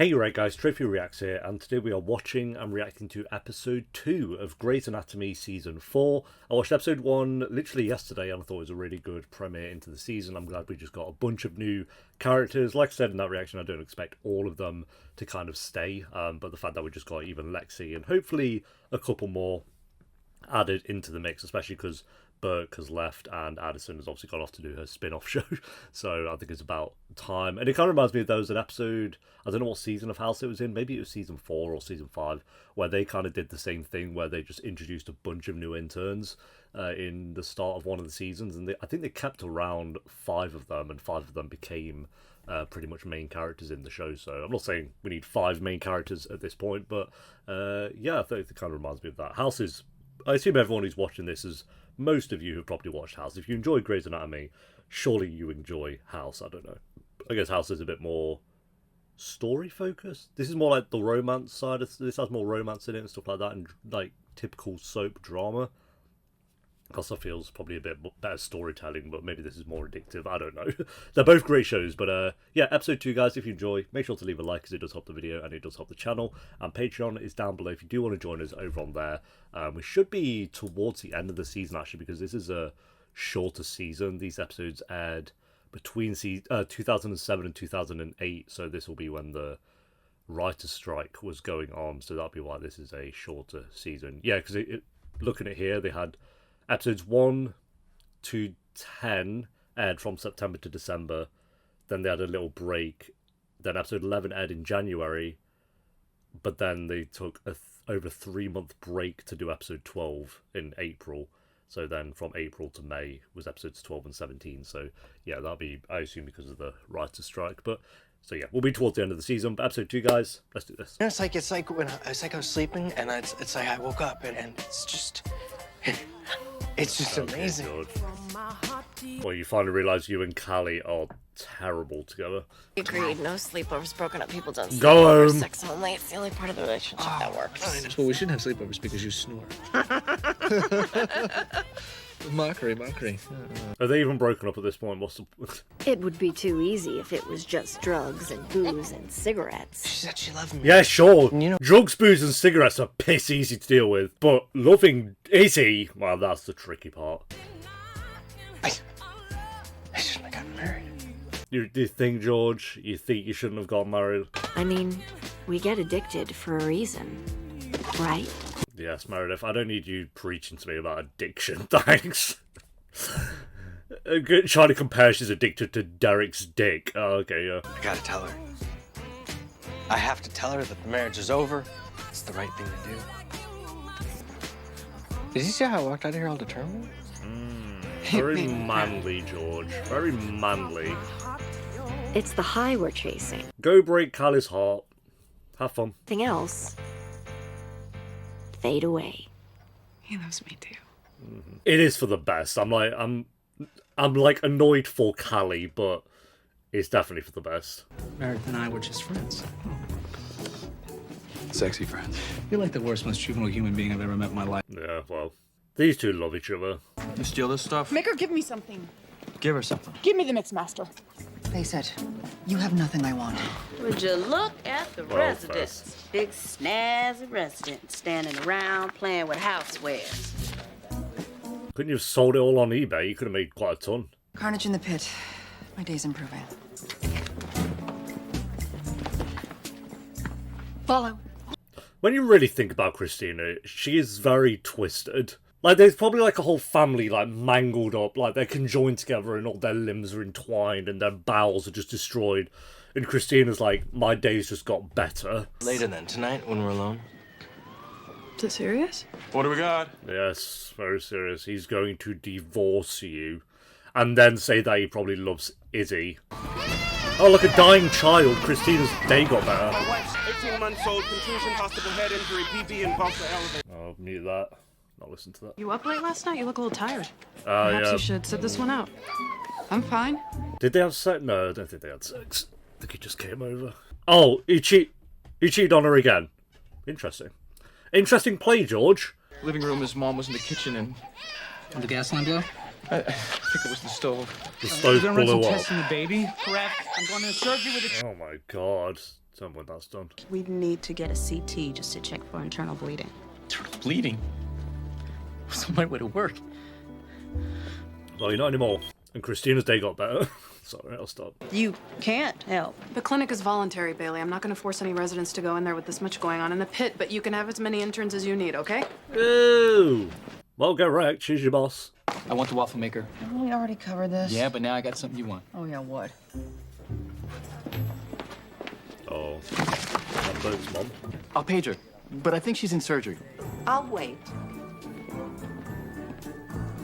Hey, right guys, Trophy Reacts here, and today we are watching and reacting to episode 2 of Grey's Anatomy season 4. I watched episode 1 literally yesterday and I thought it was a really good premiere into the season. I'm glad we just got a bunch of new characters. Like I said in that reaction, I don't expect all of them to kind of stay, but the fact that we just got even Lexi and hopefully a couple more added into the mix, especially because Burke has left and Addison has obviously gone off to do her spin-off show, so I think it's about time. And it kind of reminds me of those an episode, I don't know what season of House it was in, maybe it was season 4 or season 5, where they kind of did the same thing, where they just introduced a bunch of new interns in the start of one of the seasons, and I think they kept around 5 of them, and 5 of them became pretty much main characters in the show. So I'm not saying we need 5 main characters at this point, but yeah, I think it kind of reminds me of that. House is, I assume everyone who's watching this is, most of you have probably watched House. If you enjoy Grey's Anatomy, surely you enjoy House. I don't know. I guess House is a bit more story focused. This is more like the romance side. This has more romance in it and stuff like that, and like typical soap drama. Also feels probably a bit better storytelling, but maybe this is more addictive. I don't know. They're both great shows, but yeah, episode 2, guys, if you enjoy, make sure to leave a like because it does help the video and it does help the channel. And Patreon is down below if you do want to join us over on there. We should be towards the end of the season, actually, because this is a shorter season. These episodes aired between 2007 and 2008, so this will be when the writer's strike was going on, so that'll be why this is a shorter season. Yeah, because looking at here, they had episodes 1 to 10 aired from September to December. Then they had a little break. Then episode 11 aired in January. But then they took over a 3-month break to do episode 12 in April. So then from April to May was episodes 12 and 17. So yeah, that'll be, I assume, because of the writer's strike. But so yeah, we'll be towards the end of the season. But episode 2, guys, let's do this. It's like when I was sleeping, and it's like I woke up, and it's just... It's just amazing. Well, you finally realise you and Callie are terrible together. Agreed. No sleepovers. Broken up people don't sleep. Go home. Sex only. It's the only part of the relationship that works. Well, we shouldn't have sleepovers because you snore. Mockery. Are they even broken up at this point? What's the... It would be too easy if it was just drugs and booze and cigarettes. She said she loved me. Yeah, sure. You know, drugs, booze, and cigarettes are piss easy to deal with, but loving Izzy, well, that's the tricky part. I shouldn't have gotten married. You think, George? You think you shouldn't have gotten married? I mean, we get addicted for a reason, right? Yes, Meredith, I don't need you preaching to me about addiction, thanks. Trying to compare she's addicted to Derek's dick. Oh, okay, yeah. I gotta tell her. I have to tell her that the marriage is over. It's the right thing to do. Did you see how I walked out of here all determined? Very manly, George. Very manly. It's the high we're chasing. Go break Callie's heart. Have fun. Anything else, fade away. He loves me too. It is for the best. I'm like annoyed for Callie, but it's definitely for the best. Meredith and I were just friends. Sexy friends. You're like the worst, most juvenile human being I've ever met in my life. Yeah, well, these two love each other. You steal this stuff? Make her give me something. Give her something. Give me the Mixmaster. Face it, you have nothing I want. Would you look at the residents? Big snazzy residents standing around playing with housewares. Couldn't you have sold it all on eBay? You could have made quite a ton. Carnage in the pit. My day's improving. Follow. When you really think about Christina, she is very twisted. Like, there's probably like a whole family like mangled up, like they're conjoined together and all their limbs are entwined and their bowels are just destroyed. And Christina's like, my days just got better. Later then, tonight when we're alone. Is it serious? What do we got? Yes, very serious. He's going to divorce you. And then say that he probably loves Izzy. Oh, look, a dying child. Christina's day got better. My wife's 18 months old, contusion, possible head injury, BP, and pulse to elevate. Oh, mute that. Not listen to that. You up late last night? You look a little tired. Perhaps you should sit this one out. I'm fine. Did they have sex? No, I don't think they had sex. I think he just came over. Oh, he cheated on her again. Interesting. Interesting play, George. Living room, his mom was in the kitchen and... Did the gas line blow? I think it was the stove. The stove blew up. Testing the baby? Correct. I'm going to surgery with a... Oh my god. Tell me when that's done. We need to get a CT just to check for internal bleeding. Internal bleeding? What's the right way to work? Well, you're not anymore. And Christina's day got better. Sorry, I'll stop. You can't help. The clinic is voluntary, Bailey. I'm not going to force any residents to go in there with this much going on in the pit, but you can have as many interns as you need, okay? Ooh. Well, get wrecked. She's your boss. I want the waffle maker. Haven't we already covered this? Yeah, but now I got something you want. Oh, yeah, what? Oh. That's Luke's mom. I'll page her, but I think she's in surgery. I'll wait.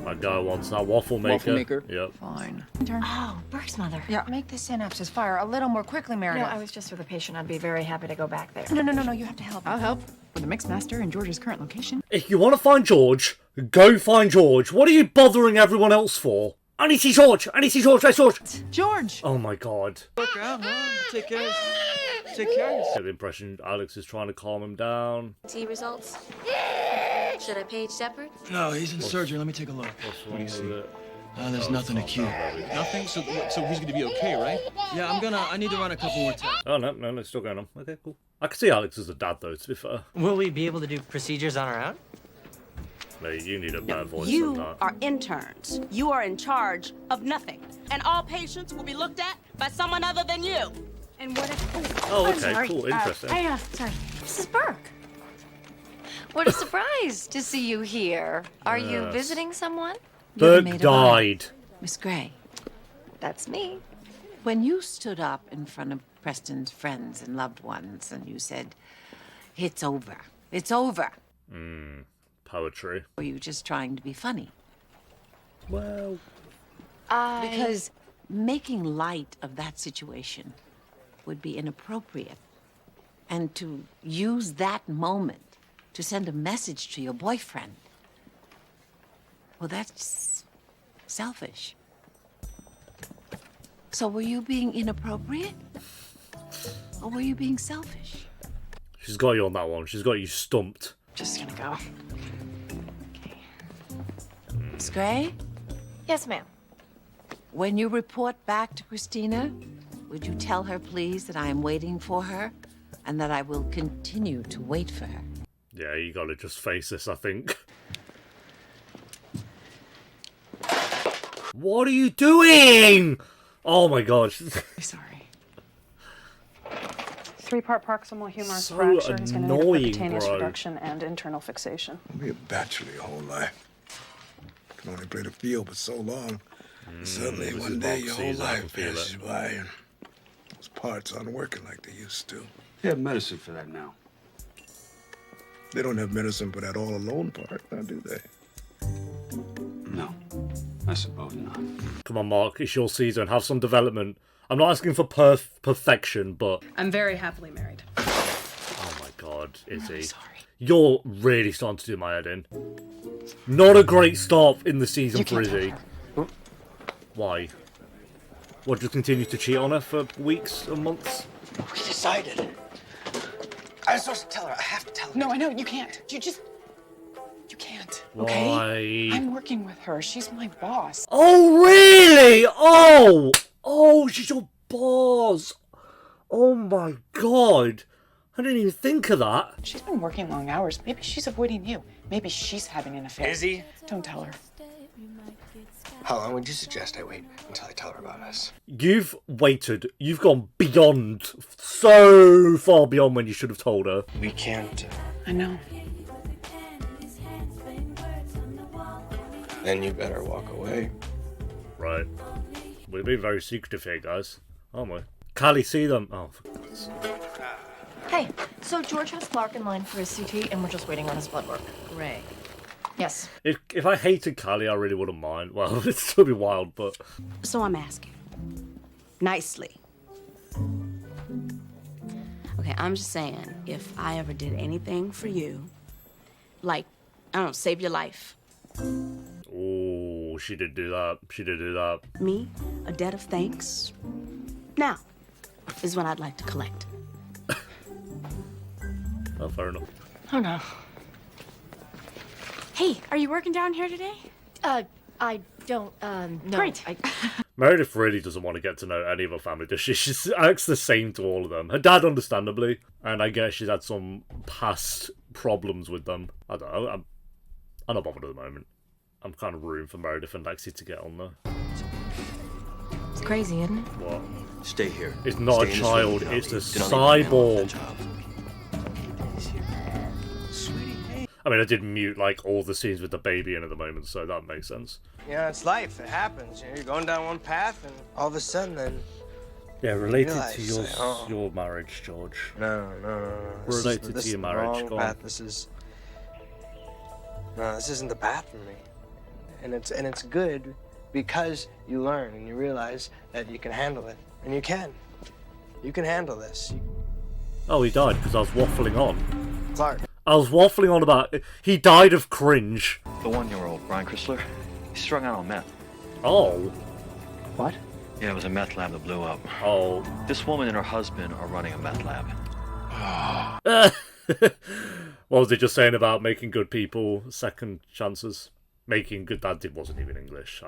My guy wants that waffle maker. Waffle maker? Yep. Fine. Oh, Burke's mother. Yeah, make the synapses fire a little more quickly, Meredith. No, I was just with a patient. I'd be very happy to go back there. No, you have to help. I'll help. With the Mixmaster in George's current location. If you want to find George, go find George. What are you bothering everyone else for? I need to see George. I need to see George. Where's George? George! Oh my god. Look out, huh? Take care. Take care of yourself. I get the impression Alex is trying to calm him down. T results? Should I page Shepard? No, he's in surgery. Let me take a look. What's wrong with it? There's nothing acute. Nothing? So he's gonna be okay, right? Yeah, I need to run a couple more tests. Oh, no, it's still going on. Okay, cool. I can see Alex as a dad, though, to be fair. Will we be able to do procedures on our own? Mate, you need a better voice than You that. are interns. You are in charge of nothing. And all patients will be looked at by someone other than you. And what if... Oh, I'm okay, sorry. cool, interesting. Sorry. Mrs. Burke. What a surprise to see you here. Are you Yes. visiting someone? Burke maid of honor. died. Miss Gray, That's me. When you stood up in front of Preston's friends and loved ones and you said, "It's over. It's over." Poetry. Were you just trying to be funny? Well, Because making light of that situation would be inappropriate. And to use that moment to send a message to your boyfriend, well, that's selfish. So were you being inappropriate? Or were you being selfish? she's got you on that one. She's got you stumped. Just gonna go. Miss Gray, Yes, ma'am. when you report back to Christina, would you tell her, please, that I am waiting for her and that I will continue to wait for her? Yeah, you gotta just face this, I think. What are you doing? Oh my god. Sorry. 3-part proximal humerus So fracture. He's going to need a annoying, percutaneous bro. reduction and internal fixation. Be a bachelor your whole life. Can only play the field for so long. Suddenly, this one is day, box your whole season, I can life feel passes it. by and those parts aren't working like they used to. They have medicine for that now. They don't have medicine for that all alone part, now do they? No, I suppose not. Come on, Mark. It's your season. Have some development. I'm not asking for perfection, but... I'm very happily married. Oh my god, Izzy. Sorry. You're really starting to do my head in. Not a great start in the season for Izzy. Why? What, just continue to cheat on her for weeks and months? We decided. I'm supposed to tell her. I have to tell her. No, I know. You can't. You can't. Okay? Why? I'm working with her. She's my boss. Oh, really? Oh, she's your boss. Oh my god. I didn't even think of that. She's been working long hours. Maybe she's avoiding you. Maybe she's having an affair. Izzy? Don't tell her. How long would you suggest I wait until I tell her about us? You've waited. You've gone beyond. So far beyond when you should have told her. We can't. I know. Then you better walk away. Right. We're being very secretive here, guys. Aren't we? Callie, see them. Oh, for God's sake. Hey, so George has Clark in line for his CT, and we're just waiting on his blood work. Great. Yes. If I hated Callie, I really wouldn't mind. Well, it'd still be wild, but... So I'm asking. Nicely. Okay, I'm just saying, if I ever did anything for you, like, I don't know, save your life. Oh, she did do that. She did do that. Me, a debt of thanks. Now is when I'd like to collect. Oh, fair enough. Oh, no. Hey, are you working down here today? I don't, no. Great. Meredith really doesn't want to get to know any of her family, does she? She acts the same to all of them. Her dad, understandably, and I guess she's had some past problems with them. I don't know. I'm not bothered at the moment. I'm kind of rooting for Meredith and Lexi to get on there. It's crazy, isn't it? What? Stay here. It's not Stay a in child, this room, it's a Callie. Do not leave cyborg. I mean, I did mute like all the scenes with the baby in at the moment, so that makes sense. Yeah, it's life. It happens. You're going down one path, and all of a sudden, then. Yeah, related realize, to your marriage, George. No. Related to your marriage. Go on. This is. No, this isn't the path for me. And it's good because you learn and you realize that you can handle it, and you can. You can handle this. Oh, he died because I was waffling on. Clark. I was waffling on about he died of cringe. The 1-year-old, Brian Chrysler, he's strung out on meth. Oh. What? Yeah, it was a meth lab that blew up. Oh. This woman and her husband are running a meth lab. What was it just saying about making good people second chances? Making good, that wasn't even English.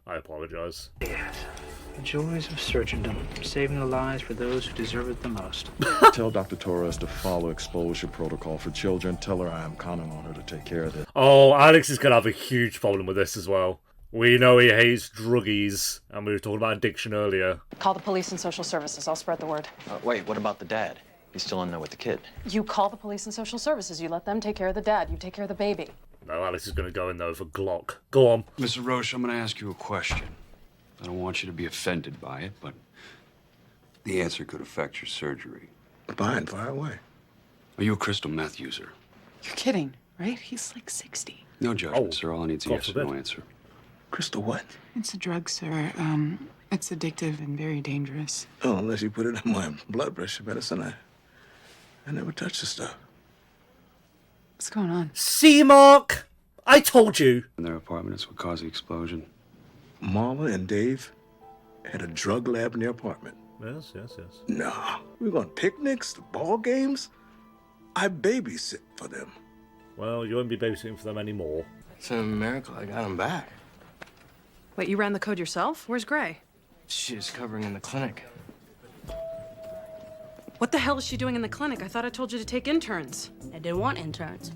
I apologise. The joys of surgeondom, saving the lives for those who deserve it the most. Tell Dr. Torres to follow exposure protocol for children. Tell her I am counting on her to take care of this. Oh, Alex is going to have a huge problem with this as well. We know he hates druggies, and we were talking about addiction earlier. Call the police and social services. I'll spread the word. Wait, what about the dad? He's still in there with the kid. You call the police and social services. You let them take care of the dad. You take care of the baby. No, Alex is going to go in there with a Glock. Go on. Mr. Roche, I'm going to ask you a question. I don't want you to be offended by it, but the answer could affect your surgery. Fine, fire away. Are you a crystal meth user? You're kidding, right? He's like 60. No judgment, sir. All I need is a yes or no forbid. answer. Crystal what? It's a drug, sir. It's addictive and very dangerous. Oh, unless you put it in my blood pressure medicine, I never touched the stuff. What's going on? See, Mark? I told you. In their apartment, would cause the explosion. Marla and Dave had a drug lab in their apartment. Yes. Nah, we were on picnics, the ball games. I babysit for them. Well, you won't be babysitting for them anymore. It's a miracle I got him back. Wait, you ran the code yourself? Where's Gray? She's covering in the clinic. What the hell is she doing in the clinic? I thought I told you to take interns. I didn't want interns.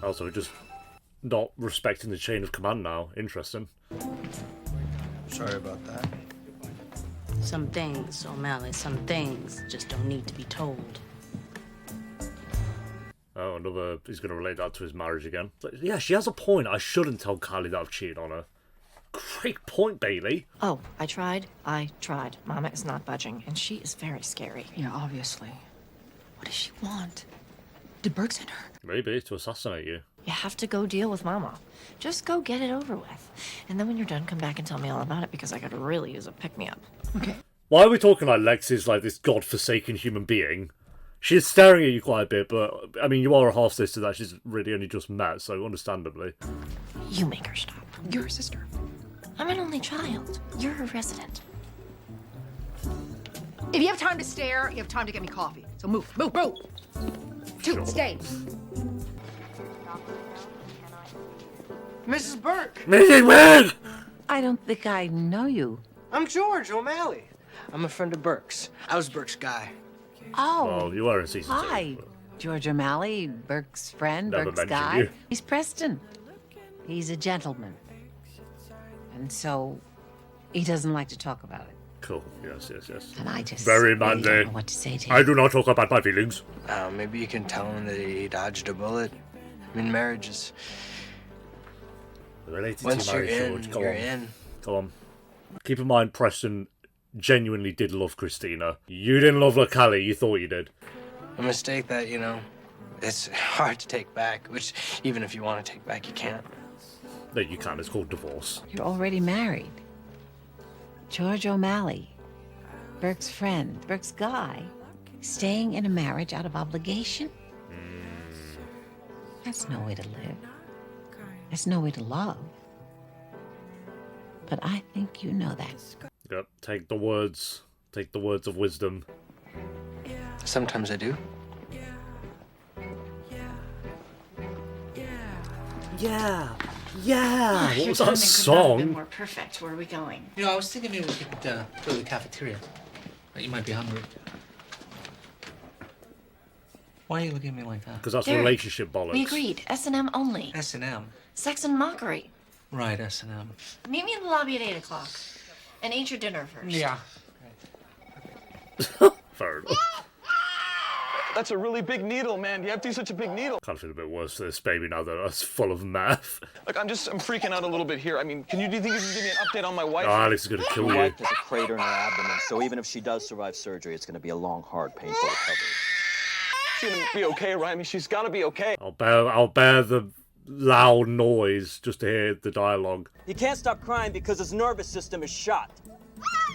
Also, just not respecting the chain of command now. Interesting. Sorry about that. Some things, O'Malley, some things just don't need to be told. Oh, another. He's going to relate that to his marriage again. But yeah, she has a point. I shouldn't tell Callie that I've cheated on her. Great point, Bailey. Oh, I tried. Mama is not budging, and she is very scary. Yeah, obviously. What does she want? Did Burke send her? Maybe to assassinate you. You have to go deal with Mama. Just go get it over with. And then when you're done, come back and tell me all about it, because I could really use a pick-me-up. Okay. Why are we talking like Lex is like this godforsaken human being? She's staring at you quite a bit, but I mean, you are a half sister that she's really only just met, so understandably. You make her stop. You're her sister. I'm an only child. You're a resident. If you have time to stare, you have time to get me coffee. So move. Two, stay. Mrs. Burke! Mrs. Burke! I don't think I know you. I'm George O'Malley. I'm a friend of Burke's. I was Burke's guy. Oh. Well, you are in season 2. Hi. George O'Malley, Burke's friend, Never Burke's mentioned guy. you. He's Preston. He's a gentleman. And so he doesn't like to talk about it. Cool. Yes. And I just Very really manly. don't know what to say to him. I do not talk about my feelings. Maybe you can tell him that he dodged a bullet. I mean, marriage is... Related Once to you're marriage, in, George. Go you're on. in. Go on. Keep in mind, Preston genuinely did love Christina. You didn't love her, Callie. You thought you did. A mistake that, it's hard to take back, which even if you want to take back, you can't. No, you can't. It's called divorce. You're already married. George O'Malley, Burke's friend, Burke's guy, staying in a marriage out of obligation? That's no way to live. That's no way to love. But I think you know that. Yep. Take the words of wisdom. Sometimes I do. Yeah. Yeah, what Your was that timing could not have been song? more perfect. Where are we going? You know, I was thinking maybe we could go to the cafeteria. You might be hungry. Why are you looking at me like that? Because that's Derek, relationship bollocks. We agreed. S&M only. S&M. Sex and mockery. Right, S&M. Meet me in the lobby at 8 o'clock. And eat your dinner first. Yeah. Fair enough. That's a really big needle, man. You have to use such a big needle. Kind of feel a bit worse for this baby now that it's full of meth. Look, I'm freaking out a little bit here. I mean, do you think you can give me an update on my wife? Oh, Alex is going to kill My you. wife has a crater in her abdomen, so even if she does survive surgery, it's going to be a long, hard, painful recovery. She's gonna be okay, right? I mean, she's gotta be okay. I'll bear the loud noise just to hear the dialogue. He can't stop crying because his nervous system is shot.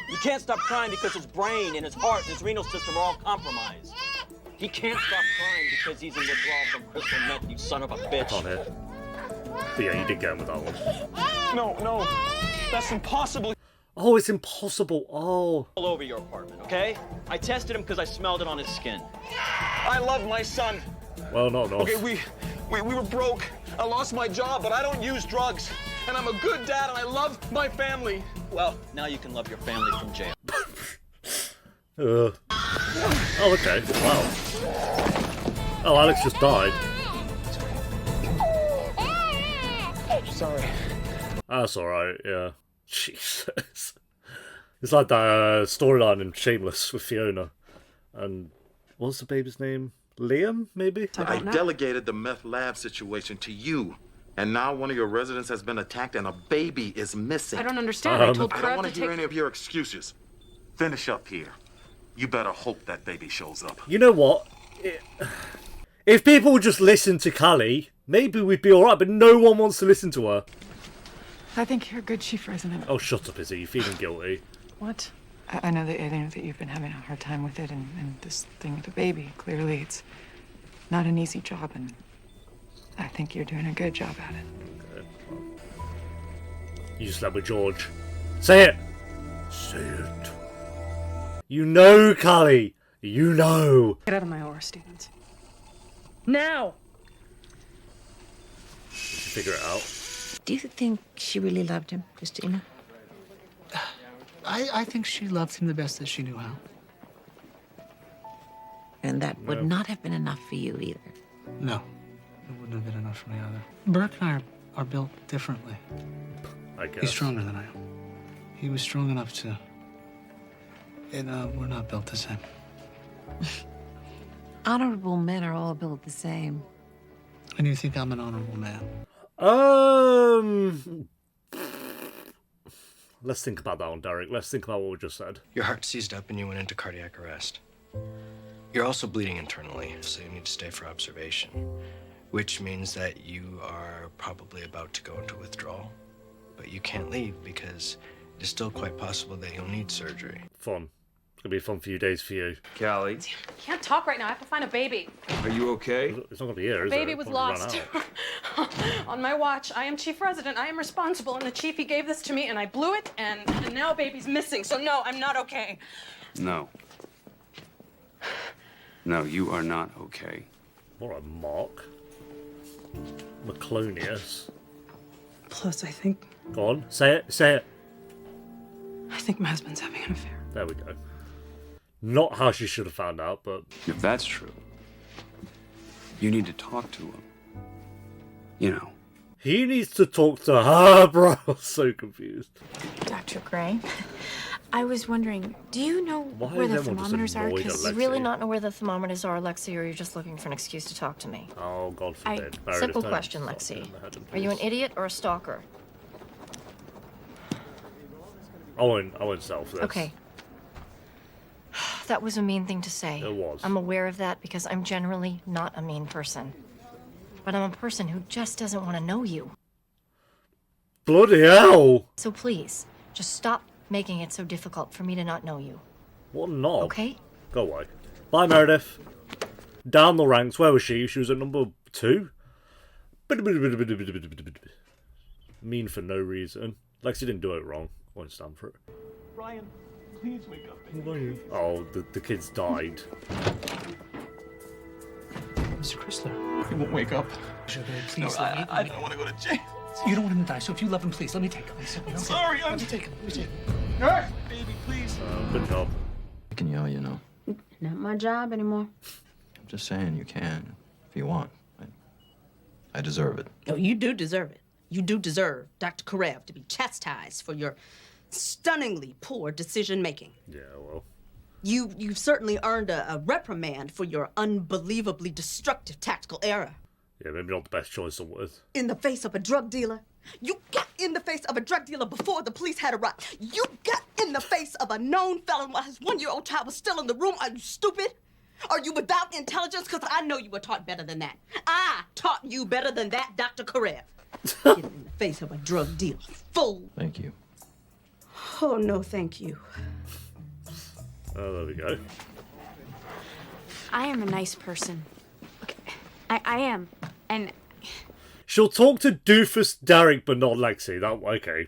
He can't stop crying because his brain and his heart and his renal system are all compromised. He can't stop crying because he's in withdrawal from crystal meth, you son of a bitch. On it. But yeah, you did get him with that one. No, that's impossible. Oh, it's impossible. Oh. All over your apartment, okay? I tested him because I smelled it on his skin. I love my son. Well, not enough. Okay, we were broke. I lost my job, but I don't use drugs. And I'm a good dad, and I love my family. Well, now you can love your family from jail. Oh, okay. Wow. Oh, Alex just died. Sorry. That's alright, yeah. Jesus. It's like that storyline in Shameless with Fiona. And what's the baby's name? Liam, maybe? I delegated the meth lab situation to you. And now one of your residents has been attacked and a baby is missing. I don't understand. I told I don't Crab want to to hear take... any of your excuses. Finish up here. You better hope that baby shows up. You know what? If people would just listen to Callie, maybe we'd be alright, but no one wants to listen to her. I think you're a good chief resident. Oh, shut up, Izzy. You're feeling guilty. What? I know that you've been having a hard time with it and this thing with the baby. Clearly, it's not an easy job, and I think you're doing a good job at it. Okay. You slept with George. Say it! Say it. You know, Callie! You know! Get out of my aura, Stevens. Now! Did you figure it out? Do you think she really loved him, Christina? I think she loved him the best that she knew how. And that would not have been enough for you either. No, it wouldn't have been enough for me either. Burke and I are built differently. I guess. He's stronger than I am. He was strong enough to... And we're not built the same. Honorable men are all built the same. And you think I'm an honorable man? Let's think about that one, Derek. Let's think about what we just said. Your heart seized up and you went into cardiac arrest. You're also bleeding internally, so you need to stay for observation, which means that you are probably about to go into withdrawal, but you can't leave because it is still quite possible that you'll need surgery. Fun. It's going to be a fun few days for you. Callie, Can't talk right now. I have to find a baby. are you okay? It's not going to be here, is Baby it? was Probably run lost. out. On my watch, I am chief resident. I am responsible, and the chief, he gave this to me, and I blew it, and now baby's missing. So no, I'm not okay. No. No, you are not okay. What a mock. Maclonius. Plus, I think Go on, say it, say it. my husband's having an affair. There we go. Not how she should have found out, but... If that's true, you need to talk to him. You know. He needs to talk to her, bro. I'm so confused. Dr. Gray, I was wondering, do you know Why where is the everyone just thermometers are? annoyed at Because you Lexi? really not know where the thermometers are, Lexi, or you're just looking for an excuse to talk to me. Oh, God forbid. Meredith, Simple don't question, stop Lexi. getting the head in, Are you an please. idiot or a stalker? I won't self this. Okay. That was a mean thing to say. It was. I'm aware of that because I'm generally not a mean person. But I'm a person who just doesn't want to know you. Bloody hell! So please, just stop making it so difficult for me to not know you. What a knob. Okay? Go away. Bye, Meredith. Down the ranks. Where was she? She was at number 2? Mean for no reason. Lexi didn't do it wrong. I won't stand for it. Ryan, please wake up. Oh, the kids died. Mr. Chrysler. He won't wake up. Sugar, No, please. I don't want to go to jail. You don't want him to die, so if you love him, please, let me take him. Sorry, Let me take him. Baby, please. Good job. You can yell, you know. Not my job anymore. I'm just saying you can if you want. I deserve it. Oh, you do deserve it. You do deserve Dr. Karev to be chastised for your stunningly poor decision-making. Yeah, well. You've certainly earned a reprimand for your unbelievably destructive tactical error. Yeah, maybe not the best choice of words. In the face of a drug dealer. You got in the face of a drug dealer before the police had arrived. You got in the face of a known felon while his 1-year-old child was still in the room. Are you stupid? Are you without intelligence? Because I know you were taught better than that. I taught you better than that, Dr. Karev. Get in the face of a drug dealer, fool. Thank you. Oh, no, thank you. Oh, there we go. I am a nice person. Okay. I am. And She'll talk to Doofus Derek, but not Lexi. That okay.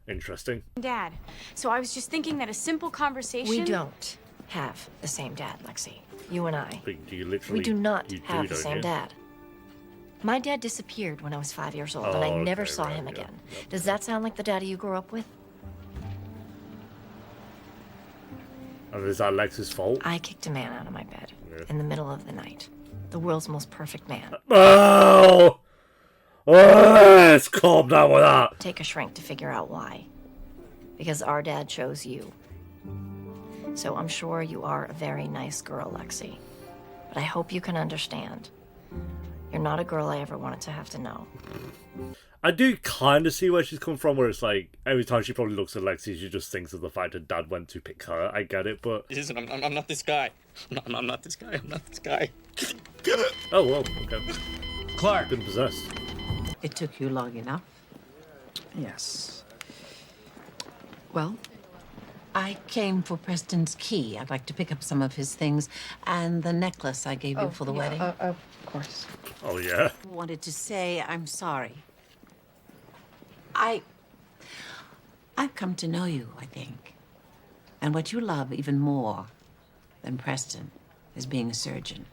Interesting. Dad. So I was just thinking that a simple conversation... We don't have the same dad, Lexi. You and I. But you literally, We do not you have do, the don't same you? dad. My dad disappeared when I was 5 years old, and I Oh, never okay, saw right, him yeah. again. Does that sound like the daddy you grew up with? And is that Lexi's fault? I kicked a man out of my bed in the middle of the night. The world's most perfect man. Oh! Let's calm down with that. Take a shrink to figure out why. Because our dad chose you. So I'm sure you are a very nice girl, Lexi. But I hope you can understand. You're not a girl I ever wanted to have to know. I do kind of see where she's come from, where it's like, every time she probably looks at Lexi, she just thinks of the fact her dad went to pick her. I get it, but... Listen, I'm not this guy. I'm not this guy. I'm not this guy. Oh, well, okay. Clark. Been possessed. It took you long enough. Yes. Well? I came for Preston's key. I'd like to pick up some of his things and the necklace I gave you for the wedding. Of course. Oh, yeah. I wanted to say I'm sorry. I've come to know you, I think. And what you love even more than Preston is being a surgeon.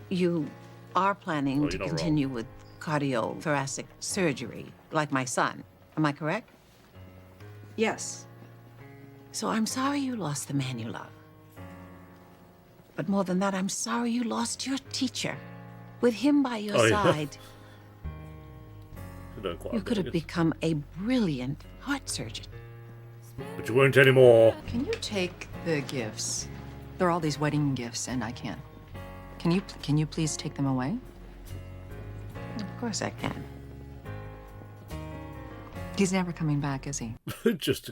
You are planning Well, to you're not continue with cardiothoracic surgery, like my son. Am I correct? Yes. So I'm sorry you lost the man you love. But more than that, I'm sorry you lost your teacher. With him by your Oh, yeah. side, Don't quite you could have it. become a brilliant heart surgeon. But you won't anymore. Can you take the gifts? There are all these wedding gifts, and I can't. Can you please take them away? Of course I can. He's never coming back, is he? Just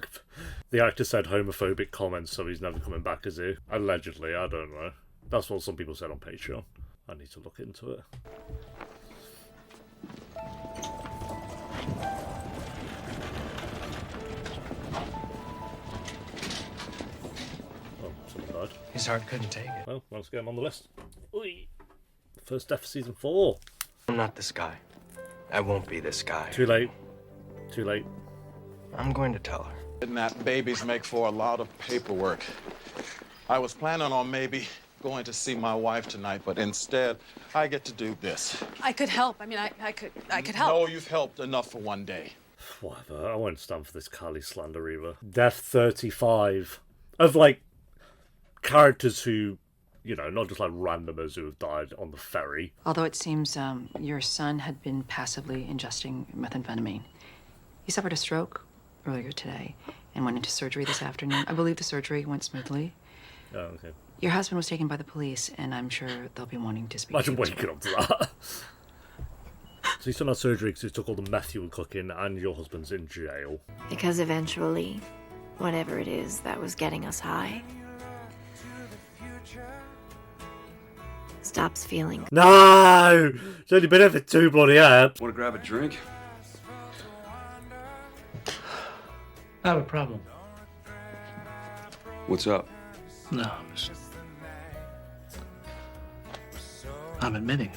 the actor said homophobic comments, so he's never coming back, is he? Allegedly, I don't know. That's what some people said on Patreon. I need to look into it. Oh, someone died. His heart couldn't take it. Well, let's get him on the list. Oi. First death for season 4. I'm not this guy. I won't be this guy. Too late. Too late. I'm going to tell her. Kidnapped babies make for a lot of paperwork. I was planning on maybe going to see my wife tonight, but instead, I get to do this. I could help. I mean, I could help. No, you've helped enough for one day. Whatever. I won't stand for this Callie slander either. Death 35. Of, like, characters who, you know, not just like randomers who have died on the ferry. Although it seems your son had been passively ingesting methamphetamine. He suffered a stroke earlier today and went into surgery this afternoon. I believe the surgery went smoothly. Oh, okay. Your husband was taken by the police, and I'm sure they'll be wanting to speak Imagine to you. waking up to that. So he's done that surgery because he took all the meth you were cooking and your husband's in jail. Because eventually, whatever it is that was getting us high stops feeling. No! It's only been here for 2 bloody hours. Want to grab a drink? I have a problem. What's up? No, I'm admitting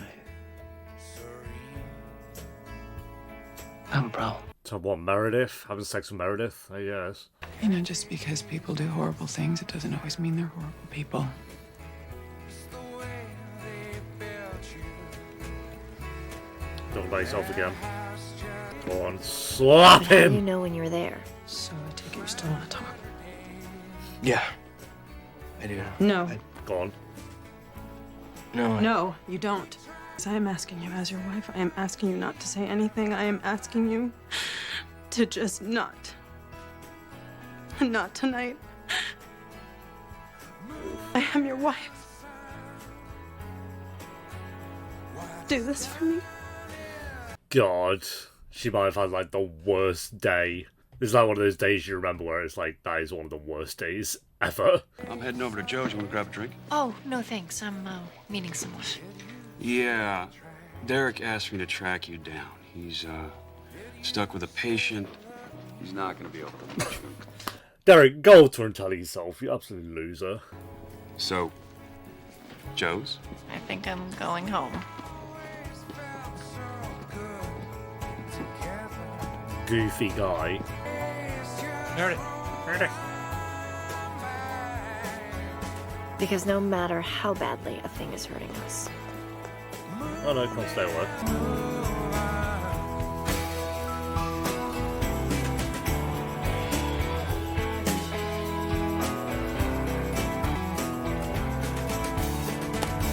I have a problem. So what, Meredith? Having sex with Meredith? I guess. You know, just because people do horrible things, it doesn't always mean they're horrible people. Talking about yourself again. Go on, slap But how do him! you know when you're there? So I take it you still want to talk? Yeah. I do. No. Go on. No. No, you don't. I am asking you as your wife. I am asking you not to say anything. I am asking you to just not. Not tonight. I am your wife. Do this for me. God, she might have had like the worst day. It's like one of those days you remember where it's like, that is one of the worst days ever. I'm heading over to Joe's. You want to grab a drink? Oh, no thanks. I'm meeting someone. Yeah. Derek asked me to track you down. He's, stuck with a patient. He's not going to be able to reach you. Derek, go over to her and tell yourself, you absolute loser. So, Joe's? I think I'm going home. Goofy guy. Meredith. Because no matter how badly a thing is hurting us. Oh no, can't stay away.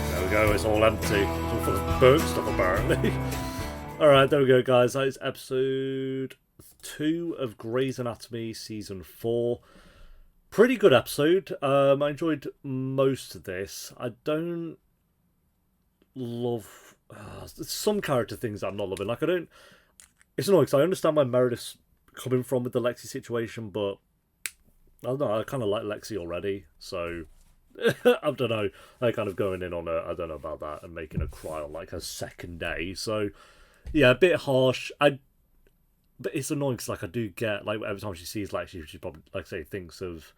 There we go, it's all empty. It's all full of burnt stuff apparently. Alright, there we go guys. That is episode 2 of Grey's Anatomy Season 4. Pretty good episode. I enjoyed most of this. I don't love some character things that I'm not loving. Like, I don't... It's annoying because I understand where Meredith's coming from with the Lexi situation, but I don't know, I kind of like Lexi already, so I don't know. Like, kind of going in on I don't know about that and making her cry on like her second day. So yeah, a bit harsh. But it's annoying because like I do get like every time she sees Lexi, she probably like say thinks of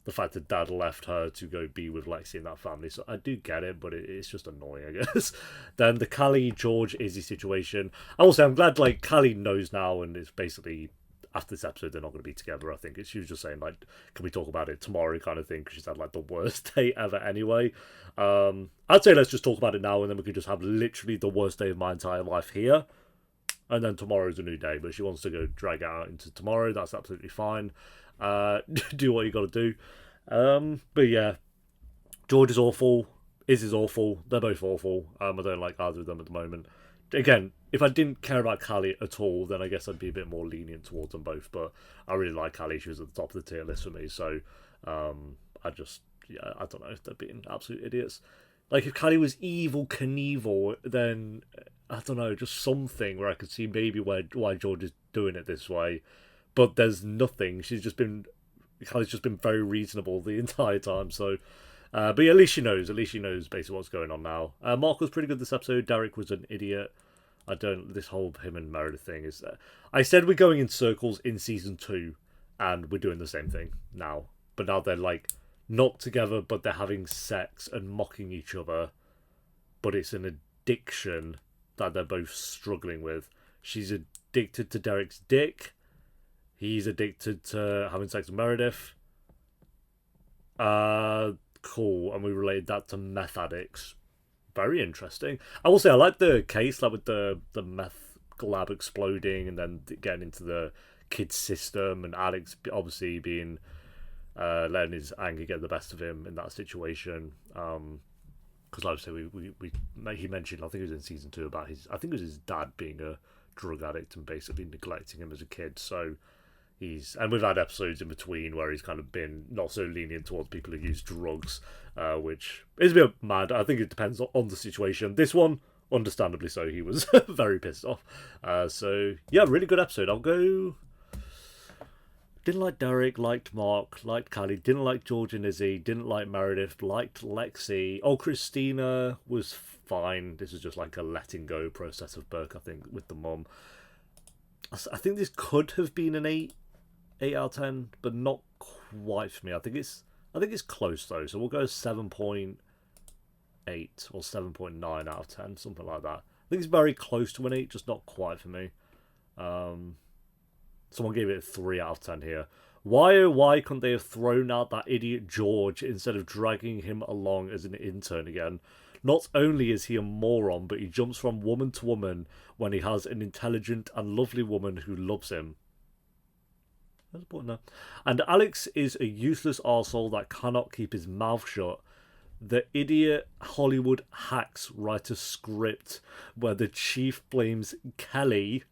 the fact that Dad left her to go be with Lexi and that family. So I do get it, but it's just annoying, I guess. Then the Callie, George, Izzy situation. I will say I'm glad like Callie knows now, and it's basically after this episode they're not going to be together. I think she was just saying like, can we talk about it tomorrow kind of thing, because she's had like the worst day ever anyway. I'd say let's just talk about it now, and then we could just have literally the worst day of my entire life here. And then tomorrow's a new day, but she wants to go drag it out into tomorrow. That's absolutely fine. Do what you got to do. But yeah, George is awful. Izzy's awful. They're both awful. I don't like either of them at the moment. Again, if I didn't care about Callie at all, then I guess I'd be a bit more lenient towards them both. But I really like Callie. She was at the top of the tier list for me. So I don't know. They're being absolute idiots. Like, if Callie was evil Knievel, then I don't know, just something where I could see maybe why George is doing it this way. But there's nothing. Callie's just been very reasonable the entire time. So, but yeah, at least she knows. At least she knows basically what's going on now. Mark was pretty good this episode. Derek was an idiot. This whole him and Meredith thing is... I said we're going in circles in season 2, and we're doing the same thing now. But now they're like not together, but they're having sex and mocking each other. But it's an addiction that they're both struggling with. She's addicted to Derek's dick. He's addicted to having sex with Meredith. Cool. And we related that to meth addicts. Very interesting. I will say I like the case, like with the meth lab exploding and then getting into the kid's system, and Alex obviously being letting his anger get the best of him in that situation. Because like I say, he mentioned, I think it was in season 2, about I think it was his dad being a drug addict and basically neglecting him as a kid. So and we've had episodes in between where he's kind of been not so lenient towards people who use drugs, which is a bit mad. I think it depends on the situation. This one, understandably so, he was very pissed off. So yeah, really good episode. I'll go... Didn't like Derek, liked Mark, liked Callie, didn't like George and Izzy, didn't like Meredith, liked Lexi. Oh, Christina was fine. This is just like a letting go process of Burke, I think, with the mum. I think this could have been an 8 out of 10, but not quite for me. I think it's close though, so we'll go 7.8 or 7.9 out of 10, something like that. I think it's very close to an 8, just not quite for me. Someone gave it a 3 out of 10 here. Why oh why couldn't they have thrown out that idiot George instead of dragging him along as an intern again? Not only is he a moron, but he jumps from woman to woman when he has an intelligent and lovely woman who loves him. And Alex is a useless arsehole that cannot keep his mouth shut. The idiot Hollywood hacks write a script where the chief blames Callie,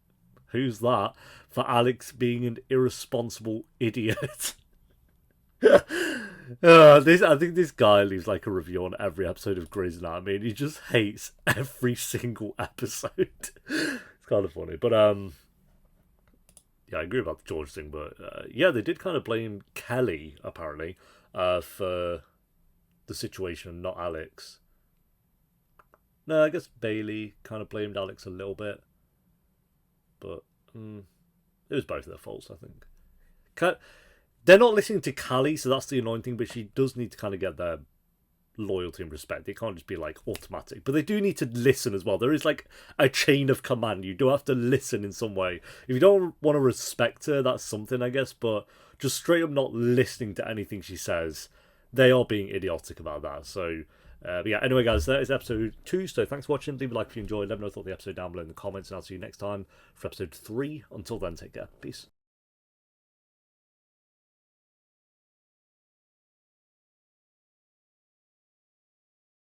who's that, for Alex being an irresponsible idiot. I think this guy leaves like a review on every episode of Grey's Anatomy, and he just hates every single episode. It's kind of funny, but yeah, I agree about the George thing, but yeah, they did kind of blame Callie apparently for the situation, not Alex. No, I guess Bailey kind of blamed Alex a little bit, but it was both of their faults, I think. They're not listening to Callie, so that's the annoying thing, but she does need to kind of get their loyalty and respect. It can't just be like automatic, but they do need to listen as well. There is like a chain of command. You do have to listen in some way. If you don't want to respect her, that's something, I guess, but just straight up not listening to anything she says, they are being idiotic about that. So but yeah, anyway guys, that is episode 2, so thanks for watching. Leave a like if you enjoyed. Let me know what you thought of the episode down below in the comments, and I'll see you next time for episode 3. Until then, take care. Peace.